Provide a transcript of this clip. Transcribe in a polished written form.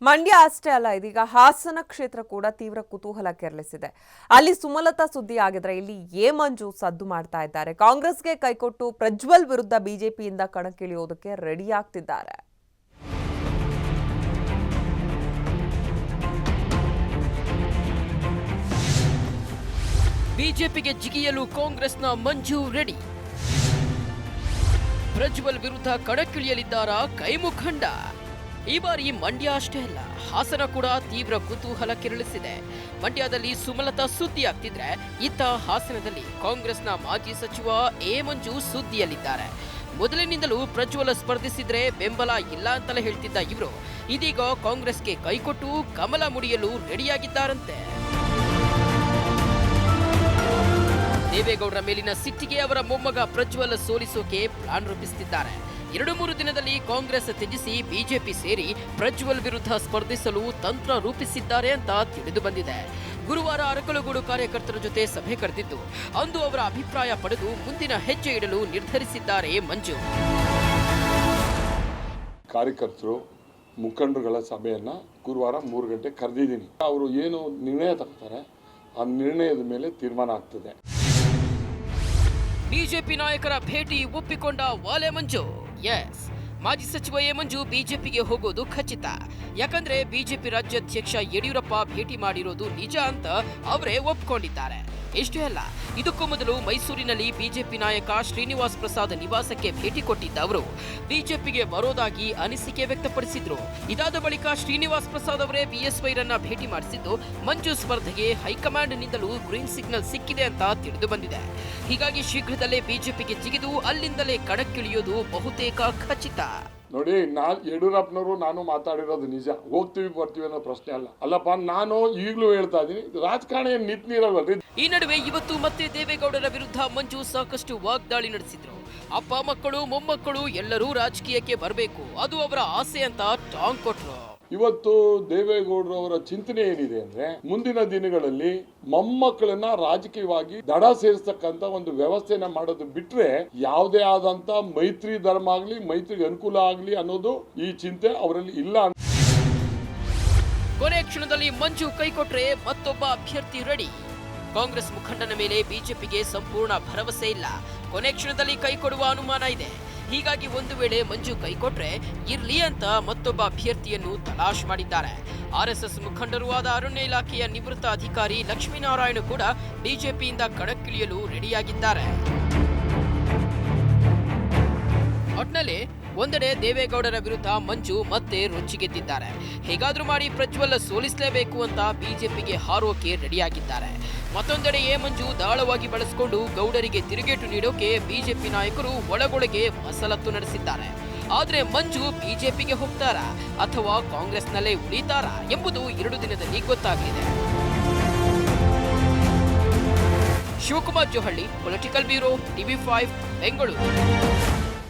ಮಂಡ್ಯ ಅಷ್ಟೇ ಅಲ್ಲ, ಇದೀಗ ಹಾಸನ ಕ್ಷೇತ್ರ ಕೂಡ ತೀವ್ರ ಕುತೂಹಲ ಕೆರಳಿಸಿದೆ. ಅಲ್ಲಿ ಸುಮಲತಾ ಸುದ್ದಿ ಆಗಿದ್ರೆ ಇಲ್ಲಿ ಎ ಮಂಜು ಸದ್ದು ಮಾಡ್ತಾ ಇದ್ದಾರೆ. ಕಾಂಗ್ರೆಸ್ಗೆ ಕೈಕೊಟ್ಟು ಪ್ರಜ್ವಲ್ ವಿರುದ್ಧ ಬಿಜೆಪಿಯಿಂದ ಕಣಕ್ಕಿಳಿಯೋದಕ್ಕೆ ರೆಡಿ ಆಗ್ತಿದ್ದಾರೆ. ಬಿಜೆಪಿಗೆ ಜಿಗಿಯಲು ಕಾಂಗ್ರೆಸ್ನ ಮಂಜು ರೆಡಿ. ಪ್ರಜ್ವಲ್ ವಿರುದ್ಧ ಕಣಕ್ಕಿಳಿಯಲಿದ್ದಾರಾ ಕೈಮುಖಂಡ? ಈ ಬಾರಿ ಮಂಡ್ಯ ಅಷ್ಟೇ ಅಲ್ಲ, ಹಾಸನ ಕೂಡ ತೀವ್ರ ಕುತೂಹಲ ಕೆರಳಿಸಿದೆ. ಮಂಡ್ಯದಲ್ಲಿ ಸುಮಲತಾ ಸುದ್ದಿ ಆಗ್ತಿದ್ರೆ ಇತ್ತ ಹಾಸನದಲ್ಲಿ ಕಾಂಗ್ರೆಸ್ನ ಮಾಜಿ ಸಚಿವ ಎ ಮಂಜು ಸುದ್ದಿಯಲ್ಲಿದ್ದಾರೆ. ಮೊದಲಿನಿಂದಲೂ ಪ್ರಜ್ವಲ್ ಸ್ಪರ್ಧಿಸಿದ್ರೆ ಬೆಂಬಲ ಇಲ್ಲ ಅಂತಲೇ ಹೇಳ್ತಿದ್ದ ಇವರು ಇದೀಗ ಕಾಂಗ್ರೆಸ್ಗೆ ಕೈಕೊಟ್ಟು ಕಮಲ ಮುಡಿಯಲು ರೆಡಿಯಾಗಿದ್ದಾರಂತೆ. ದೇವೇಗೌಡರ ಮೇಲಿನ ಸಿಟ್ಟಿಗೆ ಅವರ ಮೊಮ್ಮಗ ಪ್ರಜ್ವಲ್ ಸೋಲಿಸೋಕೆ ಪ್ಲಾನ್ ರೂಪಿಸುತ್ತಿದ್ದಾರೆ. 2-3 ದಿನದಲ್ಲಿ ಕಾಂಗ್ರೆಸ್ ತ್ಯಜಿಸಿ ಬಿಜೆಪಿ ಸೇರಿ ಪ್ರಜ್ವಲ್ ವಿರುದ್ಧ ಸ್ಪರ್ಧಿಸಲು ತಂತ್ರ ರೂಪಿಸಿದ್ದಾರೆ ಅಂತ ತಿಳಿದು ಬಂದಿದೆ. ಗುರುವಾರ ಅರಕಲಗೂಡು ಕಾರ್ಯಕರ್ತರ ಜೊತೆ ಸಭೆ ಕರೆದಿದ್ದು ಅಂದು ಅವರ ಅಭಿಪ್ರಾಯ ಪಡೆದು ಮುಂದಿನ ಹೆಜ್ಜೆ ಇಡಲು ನಿರ್ಧರಿಸಿದ್ದಾರೆ ಮಂಜು. ಕಾರ್ಯಕರ್ತರು ಮುಖಂಡರುಗಳ ಸಭೆಯನ್ನ ಗುರುವಾರ 3 ಗಂಟೆ ಕರೆದಿದ್ದೀನಿ. ಅವರು ಏನು ನಿರ್ಣಯ ತಗೋತಾರೆ ಆ ನಿರ್ಣಯದ ಮೇಲೆ ತೀರ್ಮಾನ ಆಗ್ತದೆ. ಬಿಜೆಪಿ ನಾಯಕರ ಭೇಟಿ ಒಪ್ಪಿಕೊಂಡ ವಾಲೆ ಮಂಜು. ಎಸ್, ಮಾಜಿ ಸಚಿವ ಎ ಮಂಜು ಬಿಜೆಪಿಗೆ ಹೋಗೋದು ಖಚಿತ. ಯಾಕಂದ್ರೆ ಬಿಜೆಪಿ ರಾಜ್ಯಾಧ್ಯಕ್ಷ ಯಡಿಯೂರಪ್ಪ ಭೇಟಿ ಮಾಡಿರೋದು ನಿಜ ಅಂತ ಅವರೇ ಒಪ್ಪಿಕೊಂಡಿದ್ದಾರೆ. ಇಷ್ಟೇ ಅಲ್ಲ, ಇದಕ್ಕೂ ಮೊದಲು ಮೈಸೂರಿನಲ್ಲಿ ಬಿಜೆಪಿ ನಾಯಕ ಶ್ರೀನಿವಾಸ್ ಪ್ರಸಾದ್ ನಿವಾಸಕ್ಕೆ ಭೇಟಿ ಕೊಟ್ಟಿದ್ದ ಅವರು ಬಿಜೆಪಿಗೆ ಬರೋದಾಗಿ ಅನಿಸಿಕೆ ವ್ಯಕ್ತಪಡಿಸಿದ್ರು. ಇದಾದ ಬಳಿಕ ಶ್ರೀನಿವಾಸ್ ಪ್ರಸಾದ್ ಅವರೇ ಬಿಎಸ್ವೈರನ್ನ ಭೇಟಿ ಮಾಡಿಸಿದ್ದು ಮಂಜು ಸ್ಪರ್ಧೆಗೆ ಹೈಕಮಾಂಡ್ ನಿಂದಲೂ ಗ್ರೀನ್ ಸಿಗ್ನಲ್ ಸಿಕ್ಕಿದೆ ಅಂತ ತಿಳಿದು ಬಂದಿದೆ. ಹೀಗಾಗಿ ಶೀಘ್ರದಲ್ಲೇ ಬಿಜೆಪಿಗೆ ಜಿಗಿದು ಅಲ್ಲಿಂದಲೇ ಕಣಕ್ಕಿಳಿಯೋದು ಬಹುತೇಕ ಖಚಿತ. ನೋಡಿ, ಯಡಿಯೂರಪ್ಪನವರು ನಾನು ಮಾತಾಡಿರೋದು ನಿಜ. ಹೋಗ್ತೀವಿ ಬರ್ತೀವಿ ಅನ್ನೋ ಪ್ರಶ್ನೆ ಅಲ್ಲಪ್ಪ. ನಾನು ಈಗಲೂ ಹೇಳ್ತಾ ಇದ್ದೀನಿ, ರಾಜಕಾರಣ ಏನು ನಿಂತು ನೀರಲ್ವಲ್ರಿ. ಈ ನಡುವೆ ಇವತ್ತು ಮತ್ತೆ ದೇವೇಗೌಡರ ವಿರುದ್ಧ ಮಂಜು ಸಾಕಷ್ಟು ವಾಗ್ದಾಳಿ ನಡೆಸಿದ್ರು. ಅಪ್ಪ ಮಕ್ಕಳು ಮೊಮ್ಮಕ್ಕಳು ಎಲ್ಲರೂ ರಾಜಕೀಯಕ್ಕೆ ಬರಬೇಕು, ಅದು ಅವರ ಆಸೆ ಅಂತ ಟಾಂಗ್ ಕೊಟ್ರು. ಇವತ್ತು ದೇವೇಗೌಡರು ಅವರ ಚಿಂತನೆ ಏನಿದೆ ಅಂದ್ರೆ, ಮುಂದಿನ ದಿನಗಳಲ್ಲಿ ಮೊಮ್ಮಕ್ಕಳನ್ನ ರಾಜಕೀಯವಾಗಿ ದಡ ಸೇರಿಸತಕ್ಕಂತ ಒಂದು ವ್ಯವಸ್ಥೆನ ಮಾಡೋದು ಬಿಟ್ರೆ ಯಾವುದೇ ಆದಂತ ಮೈತ್ರಿ ಧರ್ಮ ಆಗ್ಲಿ ಮೈತ್ರಿಗೆ ಅನುಕೂಲ ಆಗ್ಲಿ ಅನ್ನೋದು ಈ ಚಿಂತೆ ಅವರಲ್ಲಿ ಇಲ್ಲ. ಕೊನೆ ಕ್ಷಣದಲ್ಲಿ ಮಂಜು ಕೈಕೊಟ್ರೆ ಮತ್ತೊಬ್ಬ ಅಭ್ಯರ್ಥಿ ರೆಡಿ. ಕಾಂಗ್ರೆಸ್ ಮುಖಂಡನ ಮೇಲೆ ಬಿಜೆಪಿಗೆ ಸಂಪೂರ್ಣ ಭರವಸೆ ಇಲ್ಲ. ಕೊನೆ ಕ್ಷಣದಲ್ಲಿ ಕೈಕೊಡುವ ಅನುಮಾನ ಇದೆ. ಹೀಗಾಗಿ ಒಂದು ವೇಳೆ ಮಂಜು ಕೈಕೊಟ್ರೆ ಇರ್ಲಿ ಅಂತ ಮತ್ತೊಬ್ಬ ಅಭ್ಯರ್ಥಿಯನ್ನು ತಲಾಶ್ ಮಾಡಿದ್ದಾರೆ. ಆರ್ಎಸ್ಎಸ್ ಮುಖಂಡರೂ ಆದ ಅರಣ್ಯ ಇಲಾಖೆಯ ನಿವೃತ್ತ ಅಧಿಕಾರಿ ಲಕ್ಷ್ಮೀನಾರಾಯಣ ಕೂಡ ಬಿಜೆಪಿಯಿಂದ ಕಣಕ್ಕಿಳಿಯಲು ರೆಡಿಯಾಗಿದ್ದಾರೆ. ಒಟ್ನಲ್ಲಿ ಒಂದೆಡೆ ದೇವೇಗೌಡರ ವಿರುದ್ಧ ಮಂಜು ಮತ್ತೆ ರೊಚ್ಚಿಗೆದ್ದಿದ್ದಾರೆ. ಹೇಗಾದ್ರೂ ಮಾಡಿ ಪ್ರಜ್ವಲ್ ಸೋಲಿಸಲೇಬೇಕು ಅಂತ ಬಿಜೆಪಿಗೆ ಹಾರೋಕೆ ರೆಡಿಯಾಗಿದ್ದಾರೆ. ಮತ್ತೊಂದೆಡೆ ಎ ಮಂಜು ದಾಳವಾಗಿ ಬಳಸಿಕೊಂಡು ಗೌಡರಿಗೆ ತಿರುಗೇಟು ನೀಡೋಕೆ ಬಿಜೆಪಿ ನಾಯಕರು ಒಳಗೊಳಗೆ ಮಸಲತ್ತು ನಡೆಸಿದ್ದಾರೆ. ಆದ್ರೆ ಮಂಜು ಬಿಜೆಪಿಗೆ ಹೋಗ್ತಾರಾ ಅಥವಾ ಕಾಂಗ್ರೆಸ್ನಲ್ಲೇ ಉಳಿತಾರಾ ಎಂಬುದು 2 ದಿನದಲ್ಲಿ ಗೊತ್ತಾಗಲಿದೆ. Shivakumar Johalli, political bureau, TV5, Bengaluru.